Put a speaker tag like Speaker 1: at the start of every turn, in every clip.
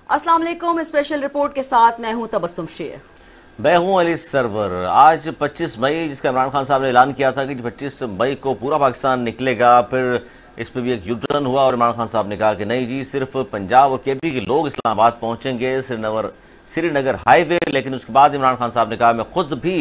Speaker 1: अस्सलाम वालेकुम। Special report के साथ मैं हूं तबस्सुम शेख।
Speaker 2: मैं हूं अली सरवर। आज 25 मई, जिसका इमरान खान साहब ने ऐलान किया था कि 25 मई को पूरा पाकिस्तान निकलेगा, फिर इस पर भी एक यूटर्न हुआ और इमरान खान साहब ने कहा कि नहीं जी, सिर्फ पंजाब और केपी के लोग इस्लामाबाद पहुंचेंगे, श्रीनगर हाईवे। लेकिन उसके बाद इमरान खान साहब ने कहा मैं खुद भी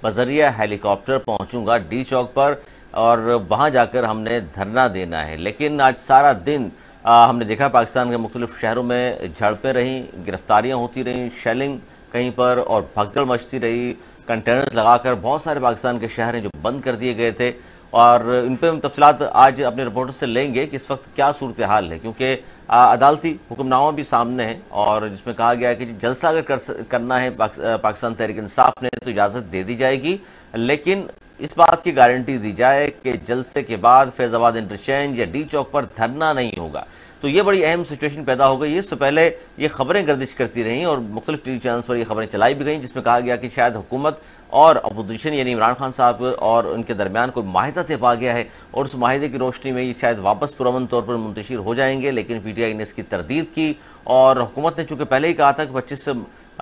Speaker 2: बजरिया हेलीकॉप्टर पहुंचूंगा डी चौक पर और वहां जाकर हमने धरना देना है। लेकिन आज सारा दिन हमने देखा पाकिस्तान के मुख्तलिफ शहरों में झड़पें रहीं, गिरफ्तारियां होती रहीं, शेलिंग कहीं पर और भगदड़ मचती रही। कंटेनर्स लगाकर बहुत सारे पाकिस्तान के शहर हैं जो बंद कर दिए गए थे और इन पर हम तफसीलात आज अपने रिपोर्टर से लेंगे कि इस वक्त क्या सूरत हाल है, क्योंकि अदालती हुक्मनामा भी सामने है और जिसमें कहा गया है कि जलसा अगर करना है पाकिस्तान तहरीक इंसाफ ने तो इजाज़त दे दी जाएगी, लेकिन इस बात की गारंटी दी जाए कि जलसे के बाद फैजाबाद इंटरचेंज या डी चौक पर धरना नहीं होगा। तो ये बड़ी अहम सिचुएशन पैदा हो गई है। इससे पहले ये खबरें गर्दिश करती रहीं और मुख्तलिफ टीवी चैनल्स पर ये खबरें चलाई भी गईं, जिसमें कहा गया कि शायद हुकूमत और अपोजिशन यानी इमरान खान साहब और उनके दरमियान कोई माहिदा तय पा गया है और उस माहिदे की रोशनी में ये शायद वापस पुरअमन तौर पर मुंतशिर हो जाएंगे। लेकिन पीटीआई ने इसकी तरदीद की और हुकूमत ने चूंकि पहले ही कहा था कि 25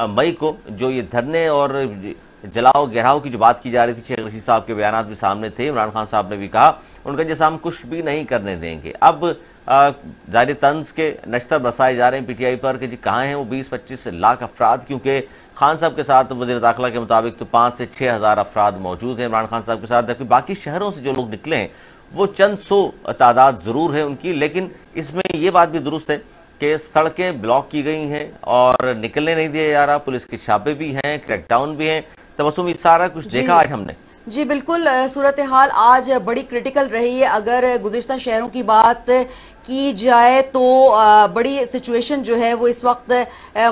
Speaker 2: मई को जो ये धरने और जलाओ गहराव की जो बात की जा रही थी, शेख रशीद साहब के बयान भी सामने थे, इमरान खान साहब ने भी कहा उनका जैसा हम कुछ भी नहीं करने देंगे। अब जारी तंज के नश्तर बरसाए जा रहे हैं पीटीआई पर कि जी कहाँ हैं वो 20-25 लाख अफराद, क्योंकि खान साहब के साथ वज़ीर दाखिला के मुताबिक तो 5 से 6 हज़ार अफराद मौजूद हैं इमरान खान साहब के साथ, जबकि बाकी शहरों से जो लोग निकले हैं वो चंद सौ तादाद ज़रूर है उनकी। लेकिन इसमें ये बात भी दुरुस्त है कि सड़कें ब्लॉक की गई हैं और निकलने नहीं दिया जा रहा, पुलिस के छापे भी हैं, क्रैकडाउन भी हैं। तबस्सुम, ये सारा कुछ देखा आज हमने।
Speaker 1: जी बिल्कुल, सूरत हाल आज बड़ी क्रिटिकल रही है। अगर गुज़िश्ता शहरों की बात की जाए तो बड़ी सिचुएशन जो है वो इस वक्त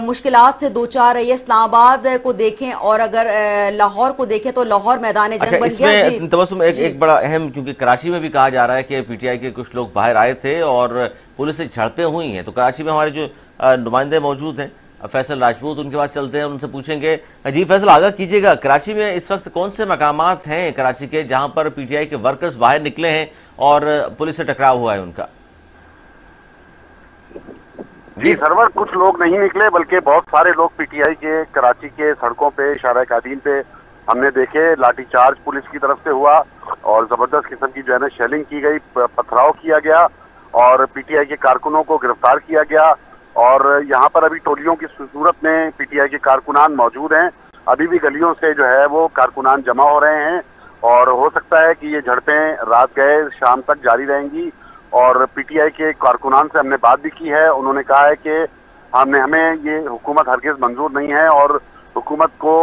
Speaker 1: मुश्किलात से दो चार है। इस्लामाबाद को देखें और अगर लाहौर को देखें तो लाहौर मैदान जंग बन गया। जी
Speaker 2: तबस्सुम, एक बड़ा अहम, क्योंकि कराची में भी कहा जा रहा है कि पीटीआई के कुछ लोग बाहर आए थे और पुलिस से झड़पें हुई हैं। तो कराची में हमारे जो नुमाइंदे मौजूद हैं फैसल राजपूत, उनके पास चलते हैं, उनसे पूछेंगे। जी फैसल, आगाह कीजिएगा, कराची में इस वक्त कौन से मकामात हैं कराची के जहां पर पीटीआई के वर्कर्स बाहर निकले हैं और पुलिस से टकराव हुआ है उनका?
Speaker 3: जी सरवर, कुछ लोग नहीं निकले बल्कि बहुत सारे लोग पीटीआई के कराची के सड़कों पे, शारा कादीन पे हमने देखे। लाठीचार्ज पुलिस की तरफ से हुआ और जबरदस्त किस्म की जो है ना शेलिंग की गई, पथराव किया गया और पीटीआई के कारकुनों को गिरफ्तार किया गया। और यहाँ पर अभी टोलियों की सूरत में पीटीआई के कारकुनान मौजूद हैं। अभी भी गलियों से जो है वो कारकुनान जमा हो रहे हैं और हो सकता है कि ये झड़पें रात गए शाम तक जारी रहेंगी। और पीटीआई के कारकुनान से हमने बात भी की है, उन्होंने कहा है कि हमें ये हुकूमत हरगिज मंजूर नहीं है और हुकूमत को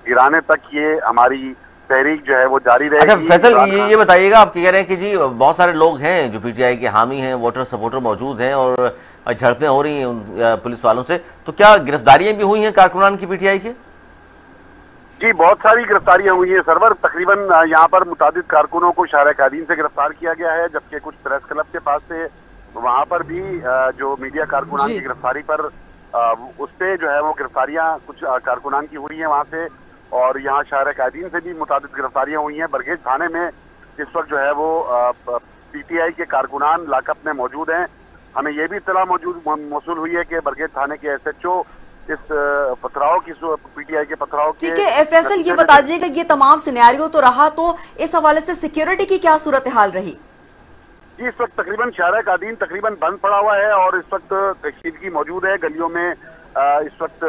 Speaker 3: गिराने तक ये हमारी तहरीक जो है वो जारी रहेगी।
Speaker 2: अच्छा फैसल, ये बताइएगा, आप कह रहे हैं कि जी बहुत सारे लोग हैं जो पीटीआई के हामी हैं, वोटर सपोर्टर मौजूद हैं और झड़पें हो रही हैं पुलिस वालों से, तो क्या गिरफ्तारियां भी हुई हैं कारकुनान की पीटीआई के?
Speaker 3: जी बहुत सारी गिरफ्तारियां हुई हैं सरवर। तकरीबन यहाँ पर मुतादिद कारकुनों को शारा कादीन से गिरफ्तार किया गया है, जबकि कुछ प्रेस क्लब के पास से वहाँ पर भी जो मीडिया कारकुनान की गिरफ्तारी पर उस पे जो है वो गिरफ्तारियां कुछ कारकुनान की हुई हैं वहाँ से। और यहाँ शारा कादीन से भी मुतादिद गिरफ्तारियां हुई हैं। बरगेज थाने में इस वक्त जो है वो पीटीआई के कारकुनान लाकअप में मौजूद हैं। हमें यह भी इत्तला मौसूल हुई है कि बरगेज थाने के एसएचओ इस पथराव की, पीटीआई के पथराव के,
Speaker 1: ठीक है फैसल, ये बता दीजिएगा ये तमाम सिनेरियो तो रहा, तो इस हवाले से सिक्योरिटी की क्या सूरत हाल रही?
Speaker 3: जी इस वक्त तकरीबन शारा कादीन तकरीबन बंद पड़ा हुआ है और इस वक्त कशीदगी मौजूद है। गलियों में इस वक्त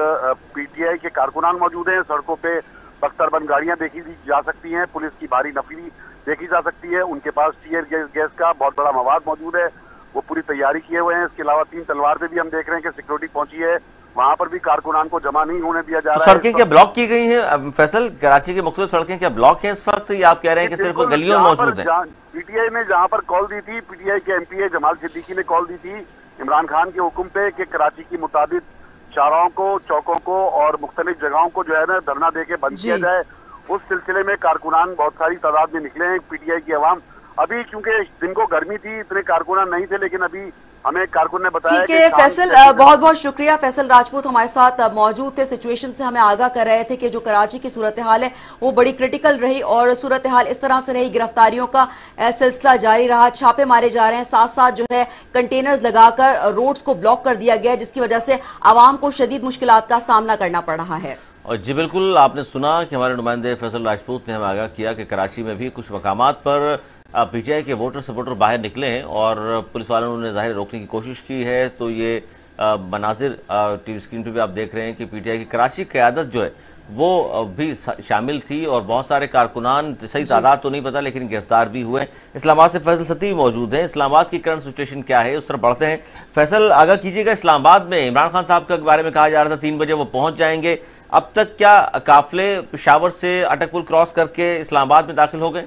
Speaker 3: पीटीआई के कारकुनान मौजूद हैं। सड़कों पे बख्तरबंद गाड़ियां देखी जा सकती हैं, पुलिस की भारी नफरी देखी जा सकती है। उनके पास टीयर गैस का बहुत बड़ा मवाद मौजूद है, वो पूरी तैयारी किए हुए हैं। इसके अलावा 3 तलवार पे भी हम देख रहे हैं कि सिक्योरिटी पहुंची है, वहां पर भी कारकुनान को जमा नहीं होने दिया जा रहा है।
Speaker 2: सड़कें क्या ब्लॉक की गई हैं फैसल? कराची की मुख्तलिफ सड़कें क्या ब्लॉक हैं इस वक्त, या आप कह रहे हैं कि सिर्फ गलियों में मौजूद है?
Speaker 3: पीटीआई ने जहां पर कॉल दी थी, पीटीआई के एमपीए जमाल सिद्दीकी ने कॉल दी थी इमरान खान के हुक्म पे कि कराची की मुताबिक शाहराओं को, चौकों को और मुख्तलिफ जगहों को जो है ना धरना दे के बंद किया जाए, उस सिलसिले में कारकुनान बहुत सारी तादाद में निकले हैं। पीटीआई की अवाम अभी क्योंकि दिन को गर्मी थी, इतने कारकुनान नहीं थे, लेकिन अभी हमें कारकुन ने बताया
Speaker 1: ठीक है फैसल, बहुत बहुत शुक्रिया। फैसल राजपूत हमारे साथ मौजूद थे, सिचुएशन से हमें आगाह कर रहे थे कि जो कराची की सूरत हाल है वो बड़ी क्रिटिकल रही और सूरत हाल इस तरह से रही, गिरफ्तारियों का सिलसिला जारी रहा, छापे मारे जा रहे हैं, साथ साथ जो है कंटेनर्स लगाकर रोड्स को ब्लॉक कर दिया गया, जिसकी वजह से आवाम को शदीद मुश्किलात का सामना करना पड़ रहा है।
Speaker 2: और जी बिल्कुल, आपने सुना कि हमारे नुमाइंदे फैसल राजपूत ने हमें आगाह किया कि कराची में भी कुछ मकामात पर पीटीआई के वोटर सपोर्टर बाहर निकले हैं और पुलिस वालों ने जाहिर रोकने की कोशिश की है। तो ये मनाजिर टीवी स्क्रीन पे भी आप देख रहे हैं कि पीटीआई की कराची क़यादत जो है वो भी शामिल थी और बहुत सारे कारकुनान, सही तादाद तो नहीं पता, लेकिन गिरफ्तार भी हुए। इस्लामाबाद से फैसल सती भी मौजूद हैं। इस्लामाबाद की करंट सिचुएशन क्या है उस तरफ बढ़ते हैं। फैसल, आगाह कीजिएगा, इस्लामाबाद में इमरान खान साहब के बारे में कहा जा रहा था 3 बजे वो पहुंच जाएंगे, अब तक क्या काफिले पेशावर से अटक पुल क्रॉस करके इस्लामाबाद में दाखिल हो गए?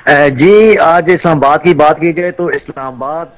Speaker 4: जी, आज इस्लामाबाद की बात की जाए तो इस्लामाबाद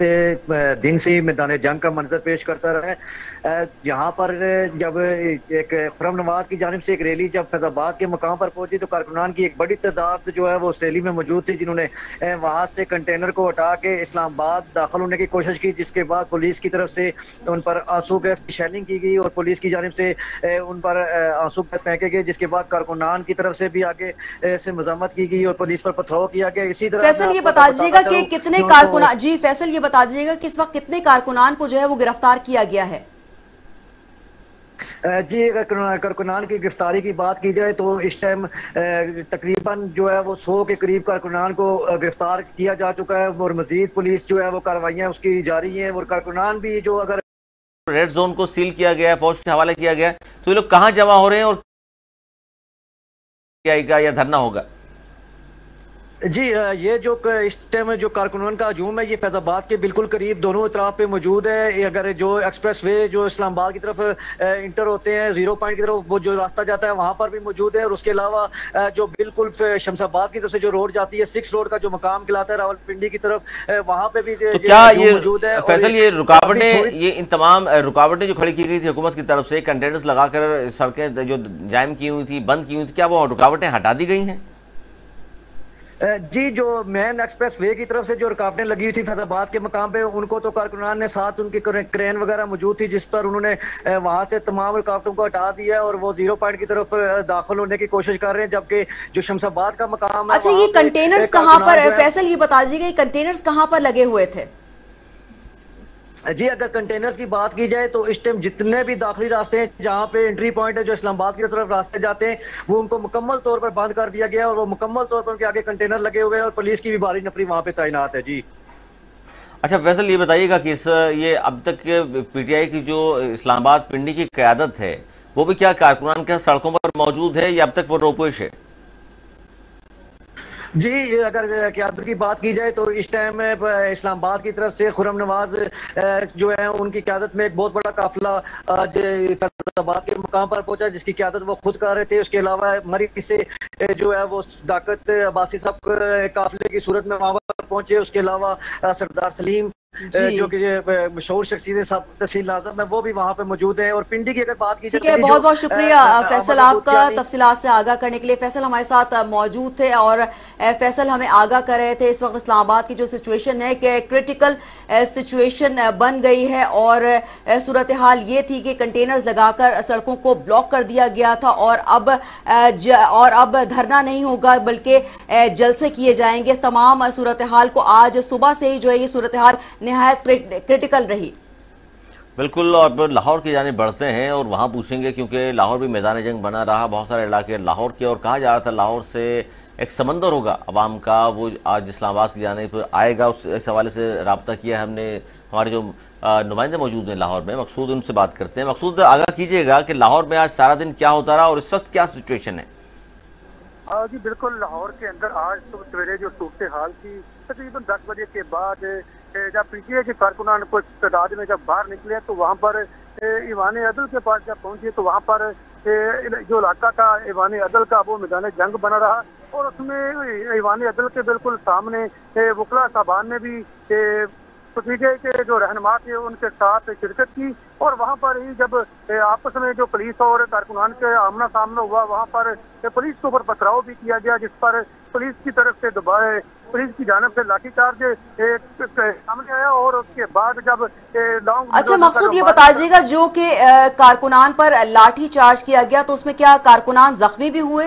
Speaker 4: दिन से ही मैदान जंग का मंजर पेश करता रहा है। जहाँ पर जब एक खुर्रम नवाज की जानिब से एक रैली जब फैजाबाद के मकाम पर पहुंची तो कारकुनान की एक बड़ी तादाद जो है वो उस रैली में मौजूद थी, जिन्होंने वहाँ से कंटेनर को हटा के इस्लामाबाद दाखिल होने की कोशिश की, जिसके बाद पुलिस की तरफ से उन पर आंसू गैस की शेलिंग की गई और पुलिस की जानिब से उन पर आंसू गैस फेंके गए, जिसके बाद कारकुनान की तरफ से भी आगे से मज़म्मत की गई और पुलिस पर पथराव किया गया। इसी तरह
Speaker 1: फैसल ये बता दीजिएगा कि कितने कारकुनान, जी फैसल ये बता दीजिएगा कि इस वक्त कितने कारकुनान को जो है वो गिरफ्तार किया गया है?
Speaker 4: जी, अगर कारकुनान की गिरफ्तारी की बात की जाए तो इस टाइम तकरीबन जो है वो 100 के करीब कारकुनान को गिरफ्तार किया जा चुका है और मजीद पुलिस जो है वो कार्रवाइयाँ उसकी जारी हैं और कारकुनान भी जो अगर
Speaker 2: रेड जोन को सील किया गया है, फौज के हवाले किया गया है, तो ये लोग कहाँ जमा हो रहे हैं और क्या या धरना होगा?
Speaker 4: जी, ये जो इस टाइम जो कारकुनान का हजूम है ये फैजाबाद के बिल्कुल करीब दोनों तरफ पे मौजूद है। अगर जो एक्सप्रेस वे जो इस्लामाबाद की तरफ इंटर होते हैं, 0 पॉइंट की तरफ वो जो रास्ता जाता है वहाँ पर भी मौजूद है और उसके अलावा जो बिल्कुल शमशाबाद की तरफ से जो रोड जाती है 6 रोड का जो मकाम कहलाता है रावलपिंडी की तरफ, वहाँ पे भी
Speaker 2: तो क्या ये मौजूद है? फैसल, ये रुकावटें, ये इन तमाम रुकावटें जो खड़ी की गई थी हुकूमत की तरफ से, कंटेनर्स लगाकर सड़कें जो जाम की हुई थी, बंद की हुई थी, क्या वो रुकावटें हटा दी गई हैं?
Speaker 4: जी, जो मेन एक्सप्रेस वे की तरफ से जो रुकावटें लगी हुई थी फैजाबाद के मकाम पे, उनको तो कारकुनान ने साथ उनकी क्रेन वगैरह मौजूद थी जिस पर उन्होंने वहां से तमाम रुकावटों को हटा दिया है और वो 0 पॉइंट की तरफ दाखिल होने की कोशिश कर रहे हैं, जबकि जो शमशाबाद का मकाम है।
Speaker 1: अच्छा, ये कंटेनर्स कहाँ पर, फैसल ये बता दीजिएगा ये कंटेनर्स कहाँ पर लगे हुए थे?
Speaker 4: जी, अगर कंटेनर्स की बात की जाए तो इस टाइम जितने भी दाखिली रास्ते हैं जहाँ पे एंट्री पॉइंट है जो इस्लामाबाद की तरफ रास्ते जाते हैं वो उनको मुकम्मल तौर पर बंद कर दिया गया और वो मुकम्मल तौर पर उनके आगे कंटेनर लगे हुए हैं और पुलिस की भी भारी नफरी वहाँ पे तैनात है। जी
Speaker 2: अच्छा फैसल, ये बताइएगा कि ये अब तक पीटीआई की जो इस्लामाबाद पिंडी की क़यादत है वो भी क्या कारकुनान के सड़कों पर मौजूद है या अब तक वो रोपेश है?
Speaker 4: जी, अगर क़यादत की बात की जाए तो इस टाइम इस्लामाबाद की तरफ से खुर्रम नवाज जो है उनकी क़यादत में एक बहुत बड़ा काफिला आज फैसलाबाद के मुकाम पर पहुंचा, जिसकी क़यादत वो खुद कर रहे थे। उसके अलावा मरी से जो है वो दाकत अब्बासी साहब काफिले की सूरत में वहां पर पहुंचे। उसके अलावा सरदार सलीम जो कि मशहूर शख्सियत साहब तहसील नाज़िम है वो भी वहाँ पे मौजूद है। और पिंडी की अगर बात की जाए,
Speaker 1: बहुत बहुत शुक्रिया फैसल आपका तफसीलात से आगाह करने के लिए। फैसल हमारे साथ मौजूद थे और फैसल हमें आगाह कर रहे थे इस वक्त इस्लामाबाद की जो सिचुएशन है कि क्रिटिकल सिचुएशन बन गई है और सूरत हाल ये थी कि कंटेनर्स लगाकर सड़कों को ब्लॉक कर दिया गया था और अब धरना नहीं होगा बल्कि जलसे किए जाएंगे। इस तमाम सूरत हाल को आज सुबह से ही जो है ये सूरत हाल निहायत क्रिटिकल रही।
Speaker 2: बिल्कुल, और लाहौर की जानिब बढ़ते हैं और वहाँ पूछेंगे क्योंकि लाहौर भी मैदान जंग बना रहा, बहुत सारे इलाके लाहौर के, और कहा जा रहा था लाहौर से एक समंदर होगा अवाम का, वो आज इस्लामाबाद की जानिब आएगा। इस हवाले से रब्ता किया हमने, हमारे जो नुमाइंदे मौजूद हैं लाहौर में, मकसूद, उनसे बात करते हैं। मकसूद, आगाह कीजिएगा कि लाहौर में आज सारा दिन क्या होता रहा और इस वक्त क्या सिचुएशन है?
Speaker 5: जी बिल्कुल, लाहौर के अंदर आज तो सवेरे जो सूरत हाल थी तकरीबन 10 बजे के बाद जब पीटीआई के कारकुनान कुछ तादाद में जब बाहर निकले तो वहाँ पर ईवान अदल के पास जब पहुंचे तो वहाँ पर जो इलाका था ईवान अदल का वो मैदान जंग बना रहा और उसमें ईवान अदल के बिल्कुल सामने वकला साहबान ने भी पीटीआई के जो रहनुमा थे उनके साथ शिरकत की और वहाँ पर ही जब आपस में जो पुलिस और कारकुनान के आमना सामना हुआ वहाँ पर पुलिस के ऊपर पथराव भी किया गया, जिस पर पुलिस की तरफ से दोबारा पुलिस की जानब से लाठीचार्ज सामने आया और उसके बाद जब लॉन्ग।
Speaker 1: अच्छा मकसूद, ये बताइएगा जो कि कारकुनान पर लाठी चार्ज किया गया तो उसमें क्या कारकुनान जख्मी भी हुए?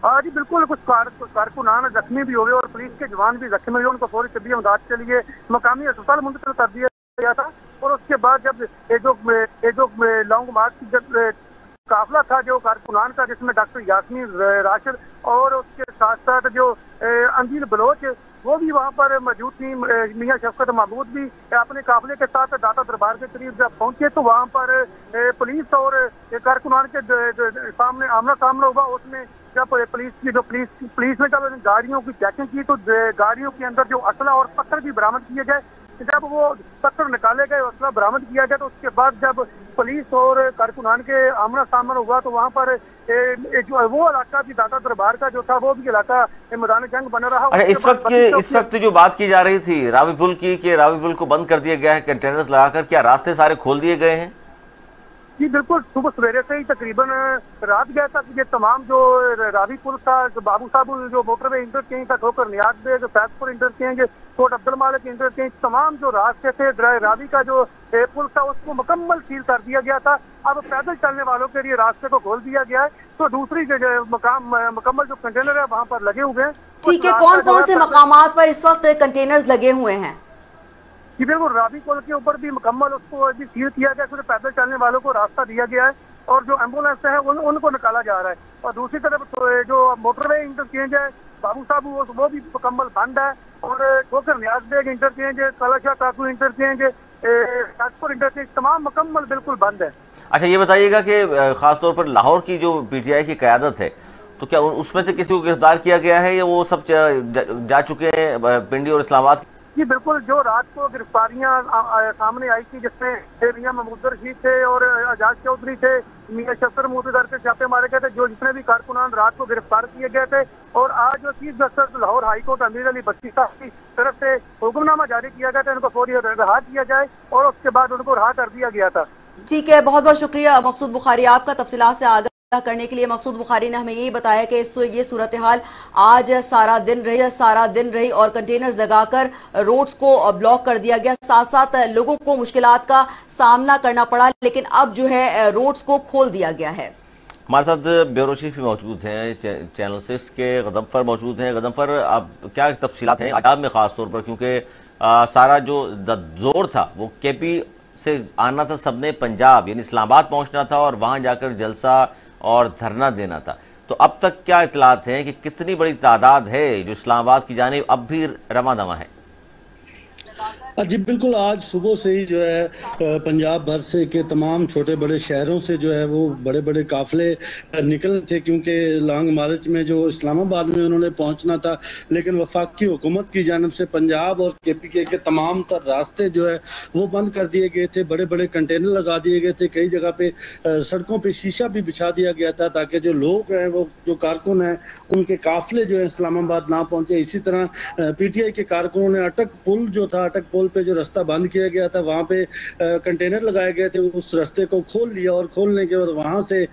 Speaker 5: हाँ जी बिल्कुल, कुछ कारकुनान जख्मी भी हुए और पुलिस के जवान भी जख्मी हुए। उनको फौरी तबी इमदाद के लिए मकामी अस्पताल मुंतकिल कर दिया गया था। और उसके बाद जब ये जो लॉन्ग मार्च की जब काफिला था जो कारकुनान का, जिसमें डॉक्टर यास्मीन राशिद और उसके साथ साथ जो अंजील बलोच वो भी वहाँ पर मौजूद थी, मियाँ शफकत महमूद भी अपने काफिले के साथ दाता दरबार के करीब जब पहुंचे तो वहाँ पर पुलिस और कारकुनान के सामने आमना सामना हुआ। उसमें जब पुलिस ने जब गाड़ियों की चेकिंग की तो गाड़ियों के अंदर जो असला और पत्थर भी बरामद किए गए। जब वो पत्थर निकाले गए, असला बरामद किया गया तो उसके बाद जब पुलिस और कारकुनान के आमना सामना हुआ तो वहाँ पर जो वो इलाका भी दाता दरबार का जो था वो भी इलाका मैदान जंग बना रहा।
Speaker 2: अच्छा, इस वक्त जो बात की जा रही थी रावी पुल की कि रावी पुल को बंद कर दिया गया है कंटेनर्स लगाकर, क्या रास्ते सारे खोल दिए गए हैं?
Speaker 5: जी बिल्कुल, सुबह सवेरे से ही तकरीबन रात गया था कि ये तमाम जो रावी पुल था, जो बाबू साहब जो मोटरवे इंटरचेंज था, ठोकर नियाज बेग, फैजपुर इंटरचेंज, कोट अब्दुल मालिक इंटरचेंज, तमाम जो रास्ते थे रावी का जो पुल था उसको मुकम्मल सील कर दिया गया था। अब पैदल चलने वालों के लिए रास्ते को खोल दिया गया है। तो दूसरी मुकम्मल जो कंटेनर है वहाँ पर लगे हुए हैं।
Speaker 1: ठीक है, कौन कौन से मकामात पर इस वक्त कंटेनर्स लगे हुए हैं?
Speaker 5: जी बिल्कुल, रावी पुल के ऊपर भी मुकम्मल उसको भी सील किया गया, फिर पैदल चलने वालों को रास्ता दिया गया है और जो एम्बुलेंस है उनको निकाला जा रहा है। और दूसरी तरफ जो मोटरवे इंटरचेंज है बाबू साहब वो भी मुकम्मल बंद है और ठोकर नियाज बेग इंटरचेंज, कलाशाह काकू इंटरचेंज, फैजपुर इंटरचेंज तमाम मुकम्मल बिल्कुल बंद है।
Speaker 2: अच्छा, ये बताइएगा कि खासतौर पर लाहौर की जो पीटीआई की क़यादत है तो क्या उसमें से किसी को गिरफ्तार किया गया है या वो सब जा चुके हैं पिंडी और इस्लामाबाद?
Speaker 5: जी बिल्कुल, जो रात को गिरफ्तारियां सामने आई थी जिसमें मियाँ महमूद रशीद थे और आजाद चौधरी थे, मियाँ शफकर मोतीदार के छापे मारे गए थे, जो जितने भी कारकुनान रात को गिरफ्तार किए गए थे। और आज जो चीफ जस्टिस लाहौर हाईकोर्ट अमीर अली बख्शी साहब की तरफ से हुक्मनामा जारी किया गया था, इनको फौरी रिहा किया जाए और उसके बाद उनको रिहा कर दिया गया था।
Speaker 1: ठीक है, बहुत बहुत शुक्रिया मकसूद बुखारी आपका तफसीलात से आगाह करने के लिए। मकसूद बुखारी ने हमें यही बताया कि ये सूरत हाल आज सारा दिन रही और कंटेनर्स लगाकर रोड्स को ब्लॉक कर दिया गया, साथ साथ लोगों को मुश्किलात का सामना करना पड़ा, लेकिन अब जो है रोड्स को खोल दिया गया है।
Speaker 2: हमारे साथ ब्यूरो चीफ भी मौजूद हैं, चैनल 6 के गदमफर मौजूद हैं। गदमफर, अब क्या तफसीलात हैं आदाब में खास तौर पर, क्योंकि सारा जो जोर था वो केपी से आना था, सबने पंजाब यानी इस्लामाबाद पहुंचना था और वहां जाकर जलसा और धरना देना था। तो अब तक क्या इतलात हैं कि कितनी बड़ी तादाद है जो इस्लामाबाद की जानिब अब भी रवा दवा है?
Speaker 6: जी बिल्कुल, आज सुबह से ही जो है पंजाब भर से के तमाम छोटे बड़े शहरों से जो है वो बड़े बड़े काफिले निकले थे, क्योंकि लॉन्ग मार्च में जो इस्लामाबाद में उन्होंने पहुंचना था, लेकिन वफाकी हुकूमत की जानिब से पंजाब और केपीके के तमाम तर रास्ते जो है वो बंद कर दिए गए थे। बड़े बड़े कंटेनर लगा दिए गए थे, कई जगह पे सड़कों पर शीशा भी बिछा दिया गया था ताकि जो लोग हैं वो जो कारकुन हैं उनके काफिले जो है इस्लामाबाद ना पहुंचे। इसी तरह PTI के कारकुनों ने अटक पुल जो था, अटक पुल पे जो रास्ता बंद किया गया था वहां पे कंटेनर लगाए गए थे, उस रास्ते को खोल लिया और खोलने के बाद वहां से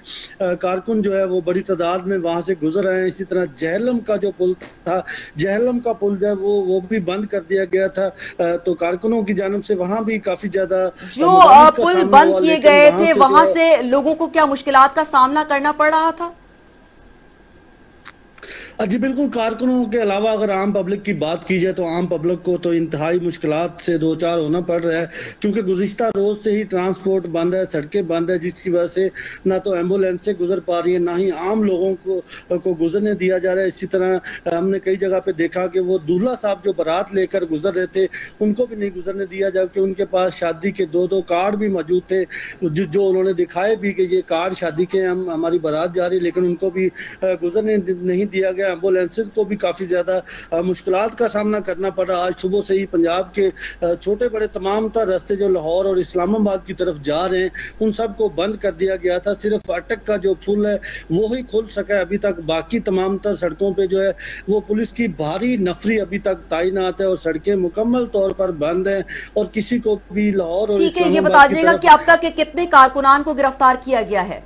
Speaker 6: कारकुन जो है वो बड़ी तादाद में वहां से गुजर रहे हैं। इसी तरह जहलम का जो पुल था, जहलम का पुल जो है वो भी बंद कर दिया गया था। तो कारकुनों की जानब से वहां भी काफी ज्यादा
Speaker 1: जो पुल बंद किए गए थे वहां से लोगों को क्या मुश्किलात का सामना करना पड़ रहा था?
Speaker 6: जी बिल्कुल, कारकुनों के अलावा अगर आम पब्लिक की बात की जाए तो आम पब्लिक को तो इंतहाई मुश्किलात से दो चार होना पड़ रहा है, क्योंकि गुज़िश्ता रोज से ही ट्रांसपोर्ट बंद है, सड़कें बंद है, जिसकी वजह से ना तो एम्बुलेंस से गुजर पा रही है, ना ही आम लोगों को गुजरने दिया जा रहा है। इसी तरह हमने कई जगह पे देखा कि वो दूल्हा साहब जो बारात लेकर गुजर रहे थे उनको भी नहीं गुजरने दिया, जबकि उनके पास शादी के दो कार्ड भी मौजूद थे जो उन्होंने दिखाए भी कि ये कार्ड शादी के हमारी बारात जा रही, लेकिन उनको भी गुजरने नहीं दिया गया। एम्बुलेंसेज को भी काफी ज्यादा मुश्किलात का सामना करना पड़ा। आज सुबह से ही पंजाब के छोटे बड़े तमाम तर रास्ते जो लाहौर और इस्लामाबाद की तरफ जा रहे हैं उन सबको बंद कर दिया गया था। सिर्फ अटक का जो पुल है वो ही खुल सका है अभी तक, बाकी तमाम तर सड़कों पे जो है वो पुलिस की भारी नफरी अभी तक तैनात है और सड़कें मुकम्मल तौर पर बंद हैं और किसी को भी लाहौर और
Speaker 1: ठीक है, ये बता दीजिएगा कि अब तक कितने कारकुनान को गिरफ्तार किया गया है?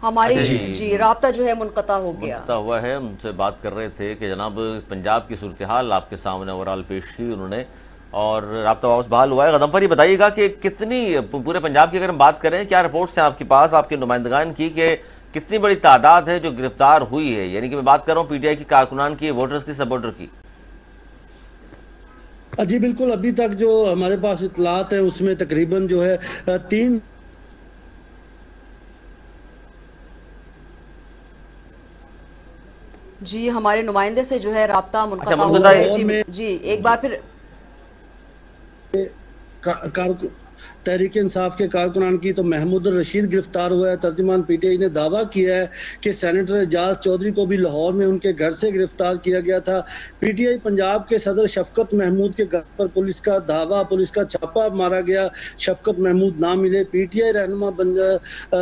Speaker 1: हमारी
Speaker 2: जी
Speaker 1: जी राब्ता जो है मुनक़ता हो गया।
Speaker 2: मुनक़ता हुआ है। उनसे बात कर रहे थे कि जनाब पंजाब की सूरत हाल आपके सामने ओवरऑल पेश की उन्होंने और राब्ता वापस बहाल हुआ है। गज़नफ़र, ये बताइएगा कि कितनी पूरे पंजाब की अगर हम बात करें, क्या रिपोर्ट्स हैं आपके पास आपके नुमाइंदगान की कि कितनी बड़ी तादाद है जो गिरफ्तार हुई है? यानी कि मैं बात कर रहा हूँ पीटीआई की कारकुनान की, वोटर्स की, सपोर्टर की।
Speaker 6: जी बिल्कुल, अभी तक जो हमारे पास इतलात है उसमें तकरीबन जो है 3
Speaker 1: जी हमारे नुमाइंदे से जो है राब्ता मुनक़ता
Speaker 2: अच्छा,
Speaker 1: हो गया है। जी एक बार फिर
Speaker 6: तहरीक इंसाफ के कारकुनान की तो महमूद रशीद गिरफ्तार हुआ है। तर्जुमान पीटीआई ने दावा किया है कि सेनेटर एजाज चौधरी को भी लाहौर में उनके घर से गिरफ्तार किया गया था। पीटीआई पंजाब के सदर शफकत महमूद के घर पर पुलिस का छापा मारा गया, शफकत महमूद ना मिले। पीटीआई रहनुमा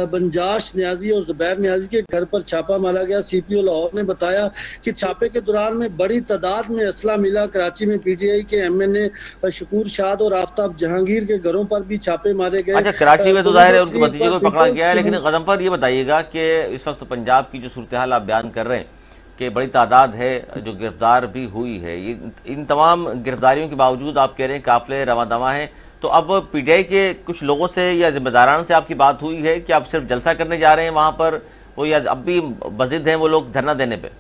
Speaker 6: बंजाश न्याजी और जुबैर न्याजी के घर पर छापा मारा गया। सीपीओ लाहौर ने बताया कि छापे के दौरान में बड़ी तादाद में असला मिला। कराची में पीटीआई के एमएनए शकूर शाद और आफ्ताब जहांगीर के घरों पर भी छापे मारे गए।
Speaker 2: अच्छा, कराची में तो जाहिर है उनके भतीजे को पकड़ा गया है, लेकिन गज़नफ़र ये बताइएगा कि इस वक्त पंजाब की जो सूरत हाल आप बयान कर रहे हैं कि बड़ी तादाद है जो गिरफ्तार भी हुई है, ये इन तमाम गिरफ्तारियों के बावजूद आप कह रहे हैं काफिले रवां दवा हैं, तो अब पीटीआई के कुछ लोगों से या जिम्मेदारान से आपकी बात हुई है कि आप सिर्फ जलसा करने जा रहे हैं वहां पर, वो या अब भी बज़िद हैं वो लोग धरना देने पे?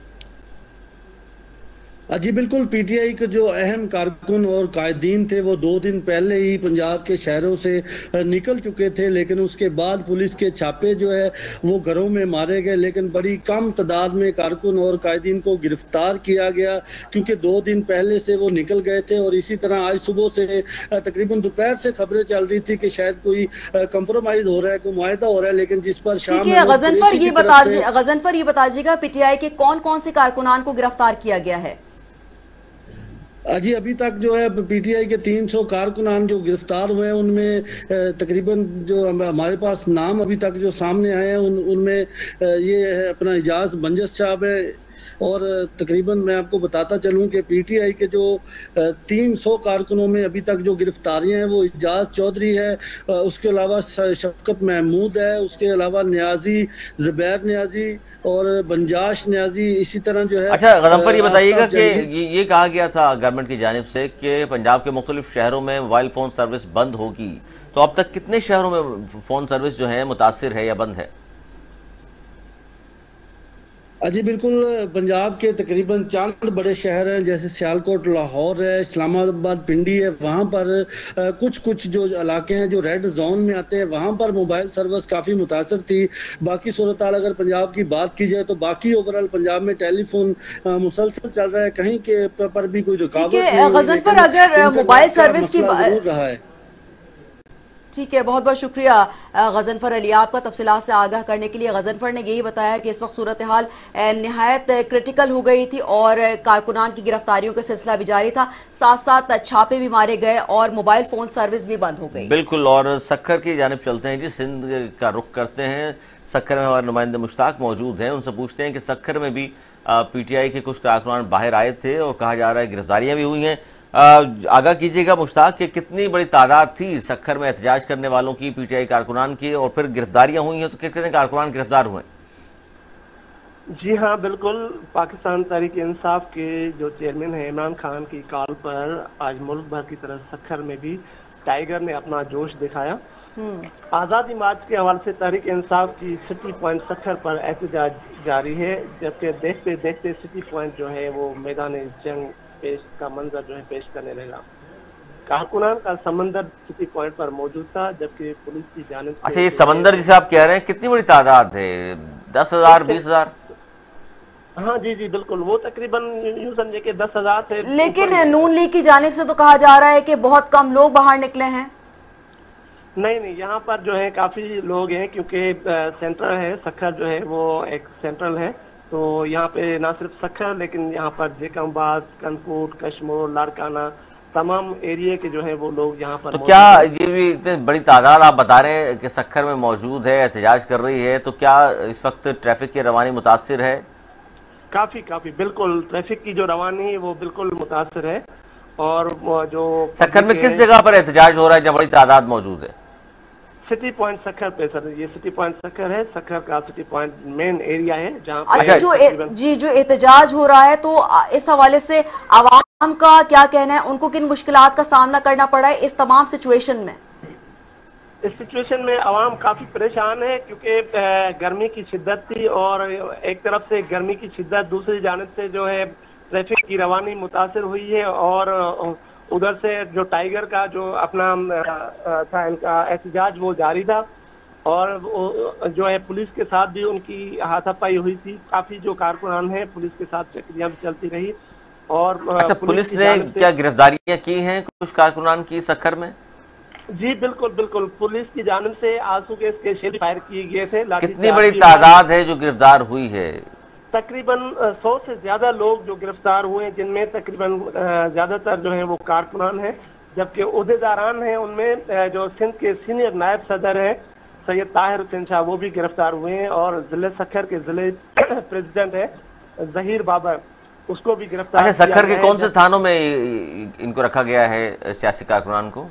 Speaker 6: जी बिल्कुल, पीटीआई के जो अहम कारकुन और कायदीन थे वो 2 दिन पहले ही पंजाब के शहरों से निकल चुके थे, लेकिन उसके बाद पुलिस के छापे जो है वो घरों में मारे गए, लेकिन बड़ी कम तादाद में कारकुन और कायदीन को गिरफ्तार किया गया क्योंकि 2 दिन पहले से वो निकल गए थे। और इसी तरह आज सुबह से तकरीबन दोपहर से खबरें चल रही थी कि शायद कोई कंप्रोमाइज हो रहा है, कोई मुआहदा हो रहा है, लेकिन जिस पर शाम में
Speaker 1: गज़नफ़र ये बता दीजिएगा पीटीआई के कौन कौन से कारकुनान को गिरफ्तार किया गया है?
Speaker 6: जी अभी तक जो है पीटीआई के 300 कारकुनान जो गिरफ्तार हुए हैं उनमें तकरीबन जो हमारे पास नाम अभी तक जो सामने आए हैं उनमें ये है अपना एजाज बंजस साहब है, और तकरीबन मैं आपको बताता चलूं कि पीटीआई के जो 300 कारकुनों में अभी तक जो गिरफ्तारियां हैं वो एजाज चौधरी है, उसके अलावा शफकत महमूद है, उसके अलावा न्याजी जुबैर न्याजी और बंजाश न्याजी, इसी तरह जो है।
Speaker 2: अच्छा गज़नफ़र, ये बताइएगा कि ये कहा गया था गवर्नमेंट की जानिब से कि पंजाब के मुख्तलिफ शहरों में मोबाइल फ़ोन सर्विस बंद होगी, तो अब तक कितने शहरों में फ़ोन सर्विस जो है मुतासिर है या बंद है?
Speaker 6: जी बिल्कुल, पंजाब के तकरीबन 4 बड़े शहर हैं जैसे सियालकोट, लाहौर है, इस्लामाबाद, पिंडी है। वहाँ पर कुछ जो इलाके हैं जो रेड जोन में आते हैं वहाँ पर मोबाइल सर्विस काफ़ी मुतासर थी। बाकी सूरत हाल अगर पंजाब की बात की जाए तो बाकी ओवरऑल पंजाब में टेलीफोन मुसलसल चल रहा है, कहीं के पर भी कोई रुकावट नहीं।
Speaker 1: गज़नफ़र अगर मोबाइल सर्विस की
Speaker 6: रहा है।
Speaker 1: ठीक है, बहुत बहुत शुक्रिया गज़नफ़र अली आपका तफसीलात से आगाह करने के लिए। गज़नफ़र ने यही बताया कि इस वक्त सूरत हाल नहायत क्रिटिकल हो गई थी और कारकुनान की गिरफ्तारियों का सिलसिला भी जारी था, साथ साथ छापे भी मारे गए और मोबाइल फ़ोन सर्विस भी बंद हो गई।
Speaker 2: बिल्कुल, और सक्खर की जानिब चलते हैं जी, सिंध का रुख करते हैं। सक्खर में हमारे नुमाइंदे मुश्ताक मौजूद हैं, उनसे पूछते हैं कि सक्खर में भी पीटीआई के कुछ कारकुनान बाहर आए थे और कहा जा रहा है गिरफ्तारियाँ भी हुई हैं। आगाह कीजिएगा मुश्ताक कि कितनी बड़ी तादाद थी सक्खर में एहतजाज करने वालों की, पीटीआई कारकुनान की, और फिर गिरफ्तारियां हुई हैं तो कितने कारकुनान गिरफ्तार हुए?
Speaker 7: जी हाँ बिल्कुल, पाकिस्तान तहरीक इंसाफ के जो चेयरमैन हैं इमरान खान की कॉल पर आज मुल्क भर की तरह सक्खर में भी टाइगर ने अपना जोश दिखाया। आज़ादी मार्च के हवाले से तहरीक इंसाफ की सिटी पॉइंट सक्खर पर एहतजाज जारी है, जबकि देखते देखते सिटी पॉइंट जो है वो मैदान जंग पेश का मंजर जो है पेश करने लगा। कारकुनान का समंदर सिटी पॉइंट पर मौजूद था, जबकि पुलिस की जानिब से।
Speaker 2: अच्छा, ये समंदर जिसे आप कह रहे हैं कितनी बड़ी तादाद है? 10,000, 20,000?
Speaker 7: हाँ जी जी बिल्कुल, वो तकरीबन यूं समझे कि 10,000 थे।
Speaker 1: लेकिन नून लीग की जानिब से तो कहा जा रहा है कि बहुत कम लोग बाहर निकले हैं।
Speaker 7: नहीं, यहाँ पर जो है काफी लोग हैं क्योंकि सेंट्रल है, सक्खर जो है वो एक सेंट्रल है, तो यहाँ पे ना सिर्फ सक्खर लेकिन यहाँ पर जेकमबाद, कनकोट, कश्मीर, लाड़काना तमाम एरिया के जो है वो लोग यहाँ पर।
Speaker 2: तो क्या ये भी इतनी बड़ी तादाद आप बता रहे हैं कि सक्खर में मौजूद है, एहतजाज कर रही है, तो क्या इस वक्त ट्रैफिक की रवानी मुतासिर है?
Speaker 7: काफी बिल्कुल, ट्रैफिक की जो रवानी है वो बिल्कुल मुतासिर है। और जो
Speaker 2: सक्खर में किस जगह पर एहतजाज हो रहा है जब बड़ी तादाद मौजूद है?
Speaker 7: सिटी पॉइंट सखर पे सर, ये सिटी पॉइंट सखर है, सखर का सिटी पॉइंट मेन एरिया है जहाँ पे
Speaker 1: अच्छा, जो एहतजाज हो रहा है, तो इस हवाले से आवाम का क्या कहना है, उनको किन मुश्किलात का सामना करना पड़ा है इस तमाम सिचुएशन में?
Speaker 7: इस सिचुएशन में आवाम काफी परेशान है, क्योंकि गर्मी की शिद्दत थी और एक तरफ से गर्मी की शिद्दत, दूसरी जानिब से जो है ट्रैफिक की रवानी मुतासर हुई है, और उधर से जो टाइगर का जो अपना था इनका एहतजाज वो जारी था, और जो है पुलिस के साथ भी उनकी हाथापाई हुई थी। काफी जो कारकुनान हैं पुलिस के साथ चक्रियां भी चलती रही। और
Speaker 2: अच्छा, पुलिस ने क्या गिरफ्तारियां की हैं कुछ कारकुनान की सखर में?
Speaker 7: जी बिल्कुल बिल्कुल, पुलिस की जानिब से आंसू गैस के शेल फायर किए गए थे।
Speaker 2: कितनी बड़ी तादाद है जो गिरफ्तार हुई है?
Speaker 7: तकरीबन 100 से ज्यादा लोग जो गिरफ्तार हुए, जिनमें तकरीबन ज्यादातर जो है वो कारकुनान हैं, जबकि उहदेदारान हैं उनमें जो सिंध के सीनियर नायब सदर हैं सैयद ताहिर हुसैन शाह, वो भी गिरफ्तार हुए हैं, और जिले सखर के जिले प्रेसिडेंट है जहीर बाबर, उसको भी गिरफ्तार।
Speaker 2: अच्छा, सखर के कौन से थानों में इनको रखा गया है सियासी कारकुनान को?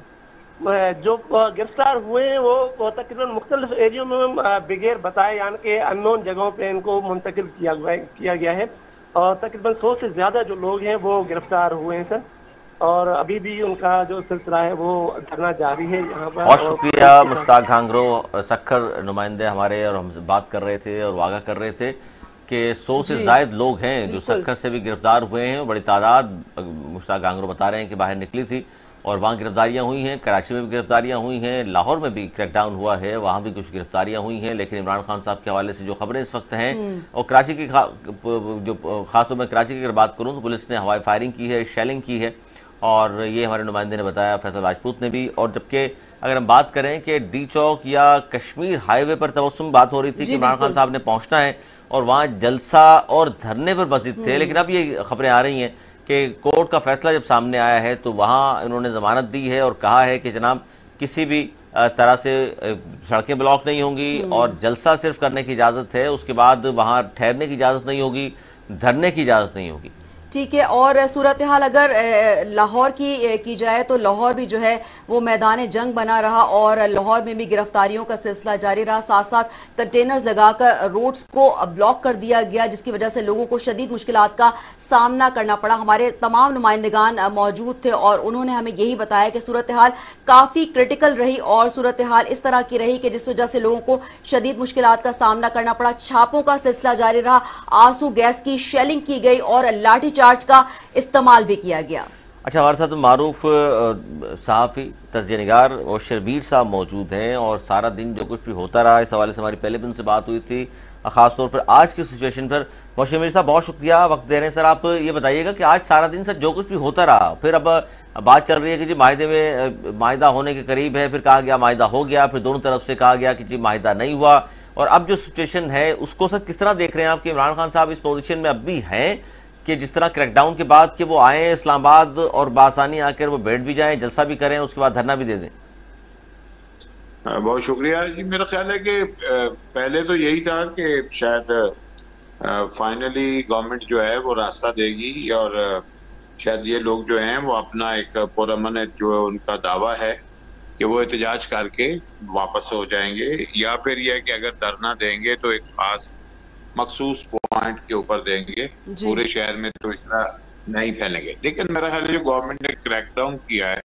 Speaker 7: जो गिरफ्तार हुए हैं वो तकरीबन मुख्तलिफ एरियो में बगैर बताए यानी कि अननोन जगहों पे इनको मुंतकिल किया गया है, और तकरीबन 100 से ज्यादा जो लोग हैं वो गिरफ्तार हुए हैं सर, और अभी भी उनका जो सिलसिला है वो धरना जारी है यहाँ पर।
Speaker 2: बहुत शुक्रिया मुश्ताक घांगरो, सखर नुमाइंदे हमारे, और हम बात कर रहे थे और वादा कर रहे थे कि 100 से ज्यादा लोग हैं जो सखर से भी गिरफ्तार हुए हैं। बड़ी तादाद मुश्ताक घांगरो बता रहे हैं कि बाहर निकली थी और वहाँ गिरफ्तारियां हुई हैं। कराची में भी गिरफ्तारियां हुई हैं, लाहौर में भी क्रैकडाउन हुआ है, वहाँ भी कुछ गिरफ्तारियां हुई हैं। लेकिन इमरान खान साहब के हवाले से जो खबरें इस वक्त हैं, और कराची की जो खासतौर में कराची की अगर बात करूँ तो पुलिस ने हवाई फायरिंग की है, शेलिंग की है, और ये हमारे नुमाइंदे ने बताया, फैसल राजपूत ने भी। और जबकि अगर हम बात करें कि डी चौक या कश्मीर हाईवे पर तबस्सुम बात हो रही थी कि इमरान खान साहब ने पहुँचना है और वहाँ जलसा और धरने पर मस्जिद थे, लेकिन अब ये खबरें आ रही हैं कि कोर्ट का फैसला जब सामने आया है तो वहाँ इन्होंने ज़मानत दी है और कहा है कि जनाब किसी भी तरह से सड़कें ब्लॉक नहीं होंगी और जलसा सिर्फ करने की इजाज़त है, उसके बाद वहाँ ठहरने की इजाज़त नहीं होगी, धरने की इजाज़त नहीं होगी।
Speaker 1: ठीक है। और सूरत हाल अगर लाहौर की जाए तो लाहौर भी जो है वो मैदान जंग बना रहा और लाहौर में भी गिरफ्तारियों का सिलसिला जारी रहा। साथ साथ कंटेनर्स लगाकर रोड्स को ब्लॉक कर दिया गया, जिसकी वजह से लोगों को शदीद मुश्किलात का सामना करना पड़ा। हमारे तमाम नुमाइंदगान मौजूद थे और उन्होंने हमें यही बताया कि सूरत हाल काफ़ी क्रिटिकल रही और सूरत हाल इस तरह की रही कि जिस वजह से लोगों को शदीद मुश्किलात का सामना करना पड़ा। छापों का सिलसिला जारी रहा, आंसू गैस की शेलिंग की गई और लाठी चार्ज का इस्तेमाल भी किया गया। अच्छा,
Speaker 2: हमारे साथ मारूफ सहाफ़ी तज़किया निगार और शर्बीर साहब मौजूद हैं और सारा दिन जो कुछ भी होता रहा इस हवाले से हमारी पहले भी उनसे बात हुई थी, ख़ासतौर पर आज की सिचुएशन पर। और शर्बीर साहब बहुत शुक्रिया वक्त दे रहे हैं। सर, आप ये बताइएगा कि आज सारा दिन सर जो कुछ भी होता रहा, फिर अब बात चल रही है कि जी माहिदे में माहिदा होने के करीब है, फिर कहा गया माहिदा हो गया, फिर दोनों तरफ से कहा गया कि जी माहिदा नहीं हुआ, और अब जो सिचुएशन है उसको सर किस तरह देख रहे हैं आप कि इमरान खान साहब इस पोजीशन में अब भी हैं कि जिस तरह क्रैकडाउन के बाद कि वो आए इस्लामाबाद और बासानी आकर वो बैठ भी जाएं, जलसा भी करें, उसके बाद धरना भी दे दें?
Speaker 8: बहुत शुक्रिया जी। मेरा ख्याल है कि पहले तो यही था कि शायद फाइनली गवर्नमेंट जो है वो रास्ता देगी और शायद ये लोग जो हैं वो अपना एक पुरअमन जो है उनका दावा है कि वो एहतजाज करके वापस हो जाएंगे, या फिर यह कि अगर धरना देंगे तो एक खास मखसूस पॉइंट के ऊपर देंगे, पूरे शहर में तो इतना नहीं फैलेंगे। लेकिन मेरा ख्याल है जो गवर्नमेंट ने क्रैकडाउन किया है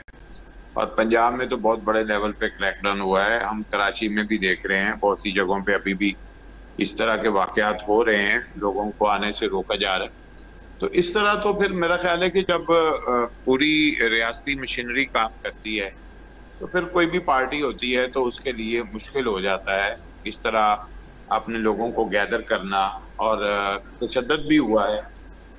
Speaker 8: और पंजाब में तो बहुत बड़े लेवल पे क्रैकडाउन हुआ है, हम कराची में भी देख रहे हैं बहुत सी जगहों पे अभी भी इस तरह के वाकयात हो रहे हैं, लोगों को आने से रोका जा रहा है। तो इस तरह तो फिर मेरा ख्याल है कि जब पूरी रियासती मशीनरी काम करती है तो फिर कोई भी पार्टी होती है तो उसके लिए मुश्किल हो जाता है इस तरह अपने लोगों को गैदर करना, और तशद्दुद भी हुआ है।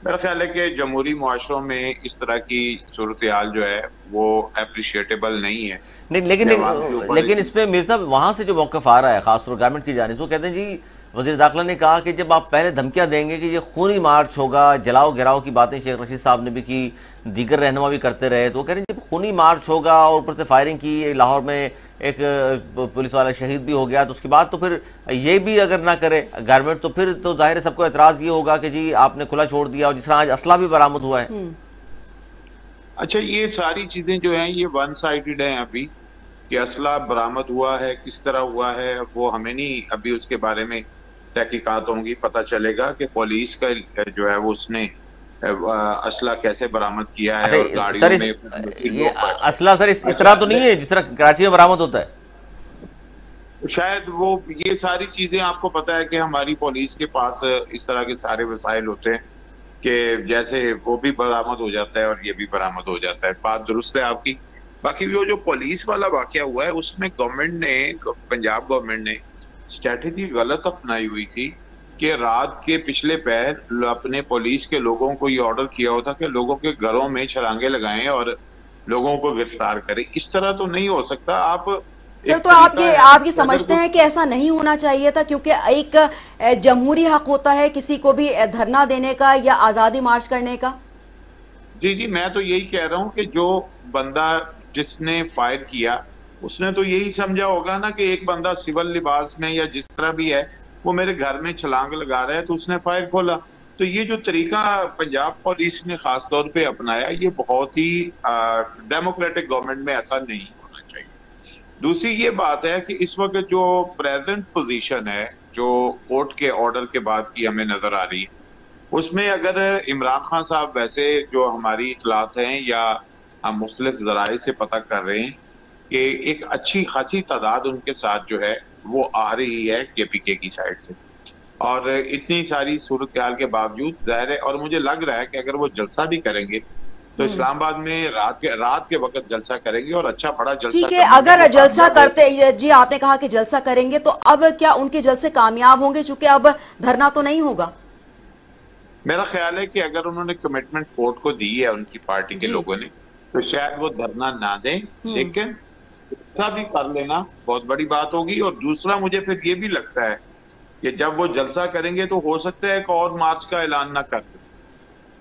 Speaker 8: मेरा ख्याल है कि जमहूरी मुआशरों में इस तरह की सूरत हाल जो है वो एप्रिशिएटेबल नहीं है।
Speaker 2: लेकिन इसमें मीर साहब वहाँ से जो मौक़िफ़ आ रहा है खासतौर गवर्नमेंट की जानिब से, वो कहते हैं जी वज़ीर दाखिला ने कहा कि जब आप पहले धमकियाँ देंगे कि ये खूनी मार्च होगा, जलाओ गिराओ की बातें शेख रशीद साहब ने भी की, दीगर रहनुमा भी करते रहे, तो वो कह रहे हैं जब खूनी मार्च होगा और ऊपर से फायरिंग की, लाहौर में एक पुलिस वाला शहीद भी हो गया, तो उसके बाद तो फिर ये भी अगर ना करे गवर्नमेंट तो फिर तो जाहिर है सबको एतराज़ ये होगा कि जी आपने खुला छोड़ दिया, और जिस तरह आज असला भी बरामद हुआ है।
Speaker 8: अच्छा, ये सारी चीजें जो हैं ये वन साइडेड हैं अभी कि असला बरामद हुआ है, किस तरह हुआ है, वो हमें नहीं, अभी उसके बारे में तहकीकात होंगी, पता चलेगा कि पुलिस का जो है वो उसने असला कैसे बरामद किया है और गाड़ियों में
Speaker 2: ये असला सर इस तरह तो नहीं है जिस तरह कराची में बरामद होता है।
Speaker 8: शायद वो ये सारी चीजें आपको पता है कि हमारी पुलिस के पास इस तरह के सारे वसाइल होते हैं कि जैसे वो भी बरामद हो जाता है और ये भी बरामद हो जाता है। बात दुरुस्त है आपकी। बाकी वो जो पुलिस वाला वाकया हुआ है उसमें गवर्नमेंट ने, पंजाब गवर्नमेंट ने स्ट्रेटेजी गलत अपनाई हुई थी कि रात के पिछले पहर अपने पुलिस के लोगों को ये ऑर्डर किया होता कि लोगों के घरों में छलांगे लगाएं और लोगों को गिरफ्तार करें। इस तरह तो नहीं हो सकता। आप
Speaker 1: सर तो आप ये समझते हैं कि ऐसा नहीं होना चाहिए था, क्योंकि एक जमहूरी हक होता है किसी को भी धरना देने का या आजादी मार्च करने का।
Speaker 8: जी जी, मैं तो यही कह रहा हूं कि जो बंदा जिसने फायर किया उसने तो यही समझा होगा ना कि एक बंदा सिविल लिबास में या जिस तरह भी है वो मेरे घर में छलांग लगा रहा है तो उसने फायर खोला। तो ये जो तरीका पंजाब पुलिस ने खास तौर पे अपनाया ये बहुत ही डेमोक्रेटिक गवर्नमेंट में ऐसा नहीं होना चाहिए। दूसरी ये बात है कि इस वक्त जो प्रेजेंट पोजीशन है जो कोर्ट के ऑर्डर के बाद की हमें नजर आ रही है उसमें अगर इमरान खान साहब, वैसे जो हमारी इतलात हैं या हम मुख्तलिफ ज़राए से पता कर रहे हैं कि एक अच्छी खासी तादाद उनके साथ जो है वो आ रही है KPK की साइड से, और इतनी सारी सूरत हाल के बावजूद ज़ाहिर है, और मुझे लग रहा है कि अगर वो जलसा भी करेंगे तो इस्लामाबाद में रात के वक्त जलसा करेंगे और अच्छा बड़ा जलसा।
Speaker 1: ठीक है, अगर जलसा करते, जी आपने कहा कि जलसा करेंगे, तो अब क्या उनके जलसे कामयाब होंगे चूंकि अब धरना तो नहीं होगा?
Speaker 8: मेरा ख्याल है कि अगर उन्होंने कमिटमेंट कोर्ट को दी है उनकी पार्टी के लोगों ने तो शायद वो धरना ना दें, लेकिन जलसा भी कर लेना बहुत बड़ी बात होगी। और दूसरा मुझे फिर ये भी लगता है कि जब वो जलसा करेंगे तो हो सकता है एक और मार्च का ऐलान ना कर दें,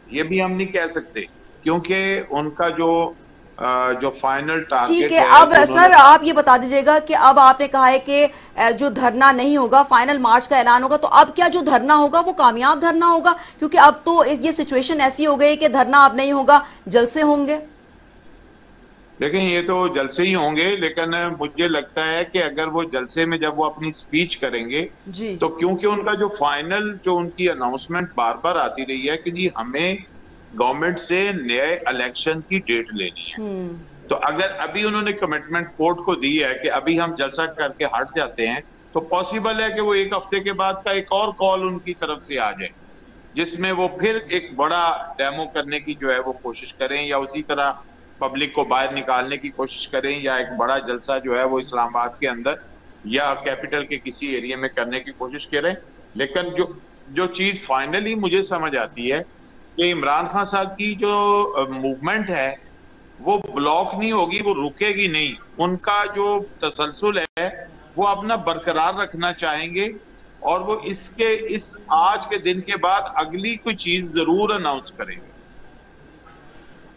Speaker 8: ये भी हम नहीं कह सकते क्योंकि उनका जो फाइनल टारगेट।
Speaker 1: ठीक है, अब सर आप ये बता दीजिएगा कि अब आपने कहा है कि जो धरना नहीं होगा, फाइनल मार्च का ऐलान होगा, तो अब क्या जो धरना होगा वो कामयाब धरना होगा? क्योंकि अब तो ये सिचुएशन ऐसी हो गई कि धरना अब नहीं होगा, जलसे होंगे।
Speaker 8: लेकिन ये तो जलसे ही होंगे, लेकिन मुझे लगता है कि अगर वो जलसे में जब वो अपनी स्पीच करेंगे तो क्योंकि उनका जो फाइनल जो उनकी अनाउंसमेंट बार बार आती रही है कि जी हमें गवर्नमेंट से नए इलेक्शन की डेट लेनी है, तो अगर अभी उन्होंने कमिटमेंट कोर्ट को दी है कि अभी हम जलसा करके हट जाते हैं तो पॉसिबल है कि वो एक हफ्ते के बाद का एक और कॉल उनकी तरफ से आ जाए जिसमें वो फिर एक बड़ा डेमो करने की जो है वो कोशिश करें या उसी तरह पब्लिक को बाहर निकालने की कोशिश करें या एक बड़ा जलसा जो है वो इस्लामाबाद के अंदर या कैपिटल के किसी एरिया में करने की कोशिश करें। लेकिन जो चीज फाइनली मुझे समझ आती है कि इमरान खान साहब की जो मूवमेंट है वो ब्लॉक नहीं होगी, वो रुकेगी नहीं। उनका जो तसलसल है वो अपना बरकरार रखना चाहेंगे और वो इस आज के दिन के बाद अगली कोई चीज जरूर अनाउंस करेंगे।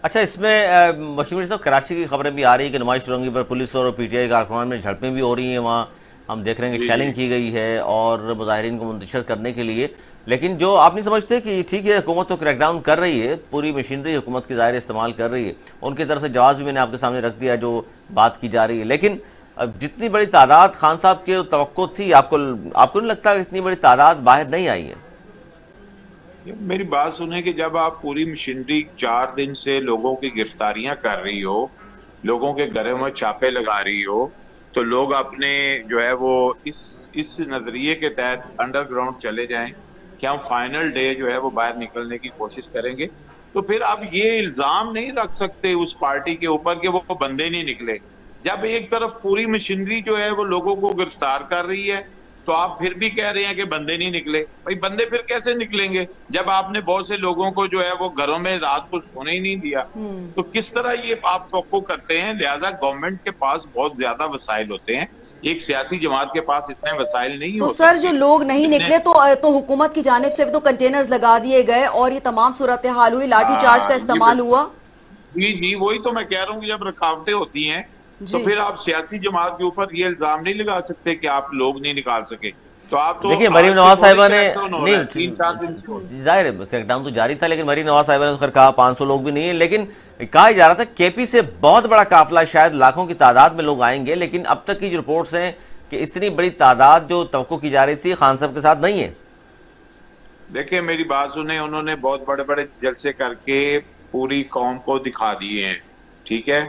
Speaker 2: अच्छा, इसमें मशहूर तो कराची की खबरें भी आ रही है कि नुमाइश रंगी पर पुलिस और PTI कारकुनान में झड़पें भी हो रही हैं, वहाँ हम देख रहे हैं कि शेलिंग की गई है और मुजाहिरीन को मुंतशिर करने के लिए। लेकिन जो आप नहीं समझते कि ठीक है हुकूमत तो क्रैकडाउन कर रही है, पूरी मशीनरी हुकूमत की ज़ाहिर इस्तेमाल कर रही है, उनकी तरफ से जवाब भी मैंने आपके सामने रख दिया जो बात की जा रही है, लेकिन जितनी बड़ी तादाद खान साहब के तवक्को थी, आपको नहीं लगता इतनी बड़ी तादाद बाहर नहीं आई है?
Speaker 8: मेरी बात सुने कि जब आप पूरी मशीनरी 4 दिन से लोगों की गिरफ्तारियां कर रही हो, लोगों के घरों में छापे लगा रही हो, तो लोग अपने जो है वो इस नजरिए के तहत अंडरग्राउंड चले जाएं कि हम फाइनल डे जो है वो बाहर निकलने की कोशिश करेंगे, तो फिर आप ये इल्जाम नहीं रख सकते उस पार्टी के ऊपर कि वो बंदे नहीं निकले। जब एक तरफ पूरी मशीनरी जो है वो लोगों को गिरफ्तार कर रही है तो आप फिर भी कह रहे हैं कि बंदे नहीं निकले। भाई बंदे फिर कैसे निकलेंगे जब आपने बहुत से लोगों को जो है वो घरों में रात को सोने ही नहीं दिया? तो किस तरह ये आप तवक्को करते हैं? लिहाजा गवर्नमेंट के पास बहुत ज्यादा वसाइल होते हैं, एक सियासी जमात के पास इतने वसाइल नहीं होते।
Speaker 1: तो सर जो लोग नहीं निकले तो हुकूमत की जानिब से भी तो कंटेनर्स लगा दिए गए और ये तमाम सूरत हाल हुई, लाठीचार्ज का इस्तेमाल हुआ।
Speaker 8: जी, वही तो मैं कह रहा हूँ कि जब रुकावटें होती हैं तो फिर आप सियासी जमात के ऊपर ये इल्जाम नहीं लगा सकते कि आप लोग नहीं निकाल सके। तो आप तो
Speaker 2: देखिए मरीम नवाज साहिबा ने नहीं,
Speaker 8: 3-4 दिन से
Speaker 2: जाहिर है क्रैकडाउन तो जारी था, लेकिन मरीम नवाज साहिबा ने कहा 500 लोग भी नहीं है, लेकिन कहा जा रहा था केपी से बहुत बड़ा काफिला, शायद लाखों की तादाद में लोग आएंगे, लेकिन अब तक की जो रिपोर्ट्स हैं कि इतनी बड़ी तादाद जो तवक्को की जा रही थी खान साहब के साथ नहीं है।
Speaker 8: देखिए मेरी बात सुने, उन्होंने बहुत बड़े बड़े जलसे करके पूरी कौम को दिखा दिए हैं, ठीक है।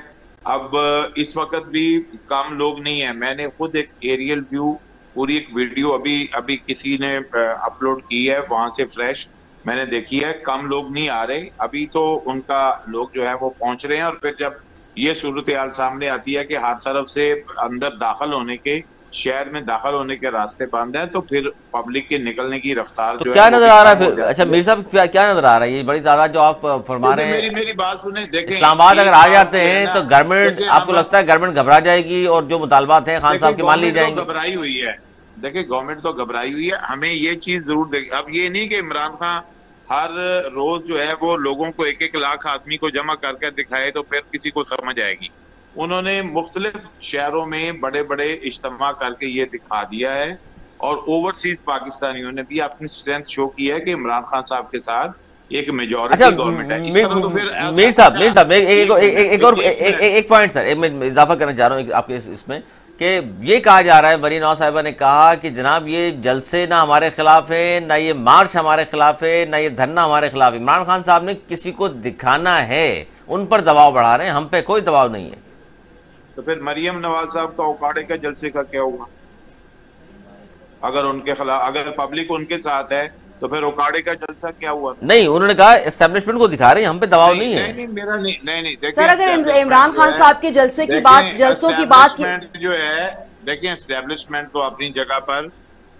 Speaker 8: अब इस वक्त भी कम लोग नहीं है। मैंने खुद एक एरियल व्यू, पूरी एक वीडियो अभी किसी ने अपलोड की है वहां से फ्रेश, मैंने देखी है। कम लोग नहीं आ रहे अभी, तो उनका लोग जो है वो पहुंच रहे हैं। और फिर जब ये सूरत हाल सामने आती है कि हर तरफ से अंदर दाखिल होने के, शहर में दाखिल होने के रास्ते बंद हैं, तो फिर पब्लिक के निकलने की रफ्तार
Speaker 2: तो
Speaker 8: जो
Speaker 2: क्या
Speaker 8: है
Speaker 2: नजर आ रहा है फिर? अच्छा मीर साहब क्या नजर आ रहा है? ये बड़ी तादाद जो आप फरमा रहे हैं,
Speaker 8: मेरी बात सुने, देखें
Speaker 2: इस्लामाबाद अगर आ जाते हैं तो गवर्नमेंट, आपको लगता है गवर्नमेंट घबरा जाएगी और जो मुतालबात हैं खान साहब की मान ली जाएंगी?
Speaker 8: घबराई हुई है, देखिए गवर्नमेंट तो घबराई हुई है। हमें ये चीज जरूर देखिए, अब ये नहीं कि इमरान खान हर रोज जो है वो लोगों को 1-1 लाख आदमी को जमा करके दिखाए तो फिर किसी को समझ आएगी। उन्होंने मुख्तलिफ शहरों में बड़े बड़े इज्तिमा करके ये दिखा दिया है, और ओवरसीज पाकिस्तानियों ने भी अपनी स्ट्रेंथ शो की है कि इमरान खान साहब के साथ एक मेजॉरिटी गवर्नमेंट है।
Speaker 2: मीर साहब एक पॉइंट सर, मैं इजाफा करना चाह रहा हूँ आपके इसमें, कि ये कहा जा रहा है, मरीम नवाज साहिबा ने कहा कि जनाब ये जलसे ना हमारे खिलाफ है, ना ये मार्च हमारे खिलाफ है, ना ये धरना हमारे खिलाफ है। इमरान खान साहब ने किसी को दिखाना है, उन पर दबाव बढ़ा रहे हैं, हम पे कोई दबाव नहीं है।
Speaker 8: तो फिर मरियम नवाज साहब का उकाड़े का जलसे का क्या हुआ? अगर उनके खिलाफ, अगर पब्लिक उनके साथ है तो फिर उकाड़े का जलसा क्या हुआ?
Speaker 2: नहीं, उन्होंने कहा एस्टेब्लिशमेंट को दिखा रहे हैं, हम पे दबाव नहीं है।
Speaker 8: नहीं मेरा नहीं
Speaker 1: सर, अगर इमरान खान साहब के जलसे की बात, जलसों की बात की
Speaker 8: जो है, देखिए एस्टेब्लिशमेंट तो अपनी जगह पर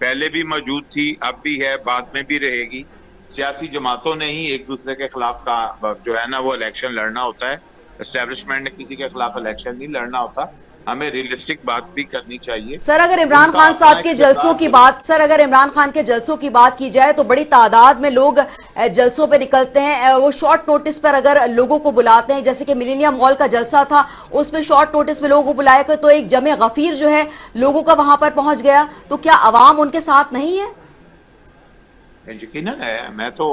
Speaker 8: पहले भी मौजूद थी, अब भी है, बाद में भी रहेगी। सियासी जमातों ने ही एक दूसरे के खिलाफ का जो है ना वो इलेक्शन लड़ना होता है। एस्टेब्लिशमेंट ने किसी के खिलाफ इलेक्शन नहीं लड़ना होता। हमें रियलिस्टिक बात भी करनी चाहिए।
Speaker 1: सर, अगर इमरान खान साहब के जलसों की बात, सर अगर इमरान खान के जलसों की बात की जाए तो बड़ी तादाद में लोग जलसों पे निकलते हैं। वो शॉर्ट नोटिस पर अगर लोगों को बुलाते हैं, जैसे कि मिलेनियम मॉल का जलसा था, उसमें शॉर्ट नोटिस में लोगों को बुलाया गया, तो एक जमे गफीर जो है लोगों का वहां पर पहुंच गया। तो क्या अवाम उनके साथ नहीं है?
Speaker 8: यकीनन है। मैं तो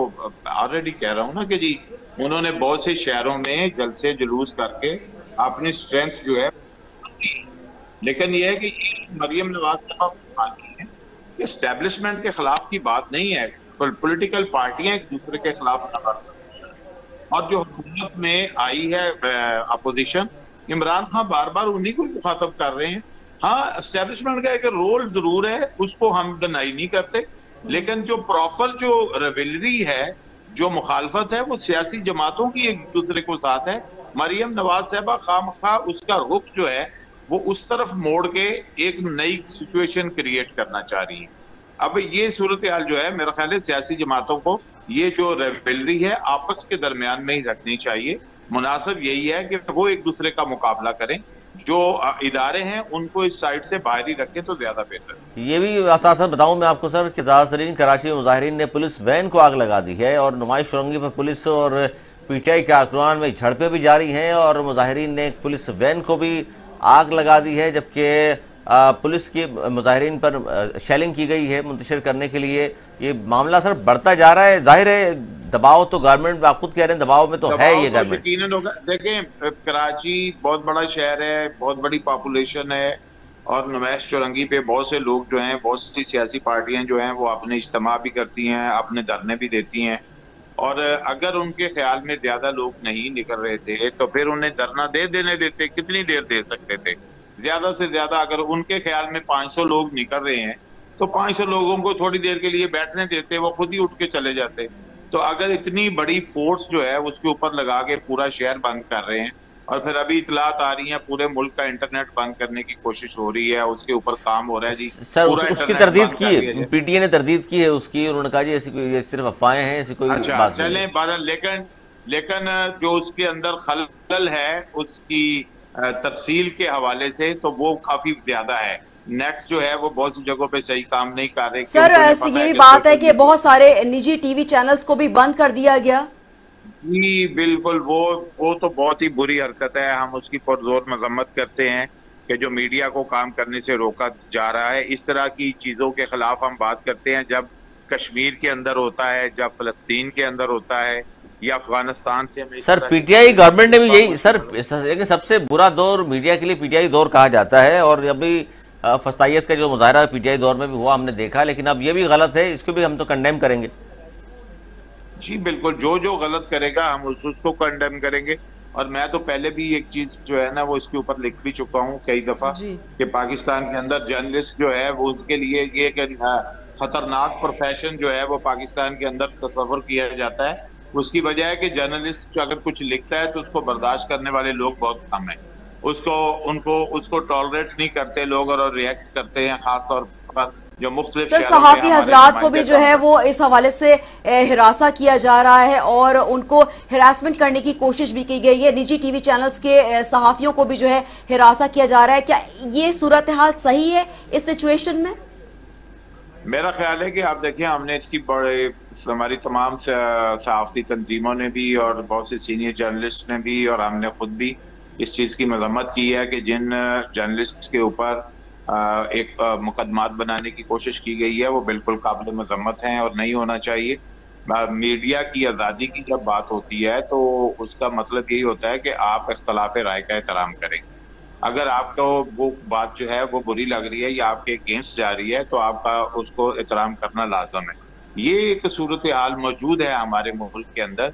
Speaker 8: ऑलरेडी कह रहा हूँ ना कि जी उन्होंने बहुत से शहरों में जलसे जुलूस करके अपनी स्ट्रेंथ जो है, लेकिन यह है कि मरियम नवाज साहब की एस्टेब्लिशमेंट के खिलाफ की बात नहीं है। पॉलिटिकल पार्टियां एक दूसरे के खिलाफ न कर, और जो हुकूमत में आई है अपोजिशन, इमरान खान बार बार उन्हीं को मुखातब कर रहे हैं। हाँ, एस्टेब्लिशमेंट का एक रोल जरूर है, उसको हम डिनाई नहीं करते, लेकिन जो प्रॉपर जो रेवेलरी है, जो मुखालफत है, वो सियासी जमातों की एक दूसरे को साथ है। मरियम नवाज साहबा खामखा उसका रुख जो है वो उस तरफ मोड़ के एक नई सिचुएशन क्रिएट करना चाह रही है। अब ये सूरत हाल जो है, मेरा ख्याल है सियासी जमातों को ये जो रेवेलरी है आपस के दरमियान में ही रखनी चाहिए। मुनासिब यही है कि वो एक दूसरे का मुकाबला करें, जो इदारे हैं उनको इस साइड से बाहर ही रखें तो ज्यादा बेहतर।
Speaker 2: ये भी असासन बताऊं मैं आपको सर कि ताज़ा-तरीन कराची में मुजाहिरीन ने पुलिस वैन को आग लगा दी है, और नुमाइश शुरंगी पर पुलिस और पीटीआई के कारकुनान में झड़पें भी जारी हैं, और मुजाहिरीन ने पुलिस वैन को भी आग लगा दी है, जबकि पुलिस की मुजाहिरीन पर शेलिंग की गई है मुंतशिर करने के लिए। ये मामला सर बढ़ता जा रहा है। जाहिर है दबाव तो गवर्नमेंट, आप खुद कह रहे हैं दबाव में तो है ये गवर्नमेंट।
Speaker 8: यकीनन होगा। देखें कराची बहुत बड़ा शहर है, बहुत बड़ी पॉपुलेशन है, और नुमाइश चौरंगी पे बहुत से लोग जो हैं, बहुत सी सियासी पार्टियां जो हैं वो अपने इज्तिमा भी करती हैं, अपने धरने भी देती हैं। और अगर उनके ख्याल में ज्यादा लोग नहीं निकल रहे थे तो फिर उन्हें धरना देने देते, कितनी देर दे सकते थे? ज्यादा से ज्यादा अगर उनके ख्याल में 500 लोग निकल रहे हैं तो 500 लोगों को थोड़ी देर के लिए बैठने देते, वो खुद ही उठ के चले जाते। तो अगर इतनी बड़ी फोर्स जो है उसके ऊपर लगा के पूरा शहर बंद कर रहे हैं, और फिर अभी इतलात आ रही है पूरे मुल्क का इंटरनेट बंद करने की कोशिश हो रही है, उसके ऊपर काम हो रहा है जी
Speaker 2: सर। उसकी तरदीद की है, पीटीए ने तरदीद की है उसकी, उन्होंने कहा जी ऐसी कोई, ये सिर्फ अफवाहें हैं, ऐसी कोई बात नहीं है।
Speaker 8: लेकिन जो उसके अंदर खलल है उसकी तरसील के हवाले से तो वो काफी ज्यादा है। नेट जो है वो बहुत सी जगहों पे सही काम नहीं कर रहे।
Speaker 1: सर ये भी बात है कि बहुत सारे निजी टीवी चैनल्स को भी बंद कर दिया गया।
Speaker 8: जी बिल्कुल, वो तो बहुत ही बुरी हरकत है, हम उसकी पुरजोर मजम्मत करते हैं। कि जो मीडिया को काम करने से रोका जा रहा है। इस तरह की चीजों के खिलाफ हम बात करते हैं जब कश्मीर के अंदर होता है, जब फलस्तीन के अंदर होता है, या अफगानिस्तान से।
Speaker 2: सर पीटीआई गवर्नमेंट ने भी यही सर, लेकिन सबसे बुरा दौर मीडिया के लिए पीटीआई दौर कहा जाता है, और अभी फस्तायत का जो मुजाहरा पीटीआई दौर में भी हुआ हमने देखा, लेकिन अब ये भी गलत है, इसको भी हम तो कंडेम करेंगे।
Speaker 8: जी बिल्कुल, जो गलत करेगा हम उसको कंडेम करेंगे। और मैं तो पहले भी एक चीज जो है ना वो इसके ऊपर लिख भी चुका हूँ कई दफा कि पाकिस्तान के अंदर जर्नलिस्ट जो है वो उसके लिए ये खतरनाक प्रोफेशन जो है वो पाकिस्तान के अंदर तस्वर किया जाता है। उसकी वजह है कि जर्नलिस्ट अगर कुछ लिखता है तो उसको बर्दाश्त करने वाले लोग बहुत कम है, उसको टॉलरेट नहीं करते लोग और रिएक्ट करते हैं, खास तौर पर जो मुख्तलिफ
Speaker 1: सर सहाफी हजरात को भी जो है वो इस हवाले से हिरासा किया जा रहा है और उनको हिरासमेंट करने की कोशिश भी की गई है। निजी टीवी चैनल्स के सहाफियों को भी जो है हिरासा किया जा रहा है। क्या ये सूरत हाल सही है इस सिचुएशन में?
Speaker 8: मेरा ख्याल है कि आप देखिए, हमने इसकी बड़े हमारी तमाम सहाफी तंजीमों ने भी और बहुत से सीनियर जर्नलिस्ट ने भी और हमने खुद भी इस चीज़ की मजम्मत की है कि जिन जर्नलिस्ट के ऊपर एक मुकदमात बनाने की कोशिश की गई है वो बिल्कुल काबिल मजम्मत हैं और नहीं होना चाहिए। मीडिया की आज़ादी की जब बात होती है तो उसका मतलब यही होता है कि आप इख्तलाफ राय का एहतराम करें। अगर आपको वो बात जो है वो बुरी लग रही है या आपके अगेंस्ट जा रही है तो आपका उसको एहतराम करना लाजम है। ये एक सूरत हाल मौजूद है हमारे मुल्क के अंदर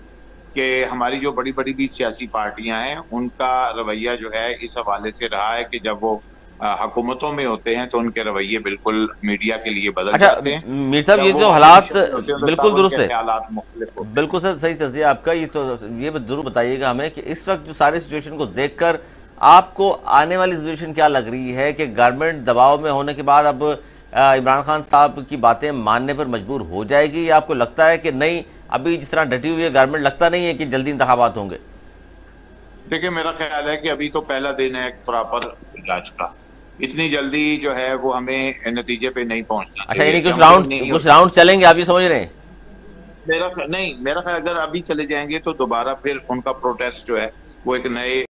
Speaker 8: कि हमारी जो बड़ी बड़ी भी सियासी पार्टियां हैं उनका रवैया जो है इस हवाले से रहा है कि जब वो हुकूमतों में होते हैं तो उनके रवैये बिल्कुल मीडिया के लिए बदल जाते हैं।
Speaker 2: मीर साहब ये जो हालात बिल्कुल दुरुस्त है, बिल्कुल सर सही तस्दीक आपका। ये तो ये जरूर बताइएगा हमें कि इस वक्त जो सारे सिचुएशन को देखकर आपको आने वाली सिचुएशन क्या लग रही है कि गवर्नमेंट दबाव में होने के बाद अब इमरान खान साहब की बातें मानने पर मजबूर हो जाएगी, या आपको लगता है कि नहीं अभी जिस तरह डटी हुई है गवर्नमेंट लगता नहीं है कि जल्दी इंतखाबात होंगे?
Speaker 8: देखिए मेरा ख्याल है कि अभी तो पहला दिन है प्रॉपर इलाज का, इतनी जल्दी जो है वो हमें नतीजे पे नहीं पहुंचना।
Speaker 2: अच्छा यानी कुछ राउंड चलेंगे, आप ये समझ रहे हैं?
Speaker 8: मेरा ख्याल अगर अभी चले जाएंगे तो दोबारा फिर उनका प्रोटेस्ट जो है वो एक नए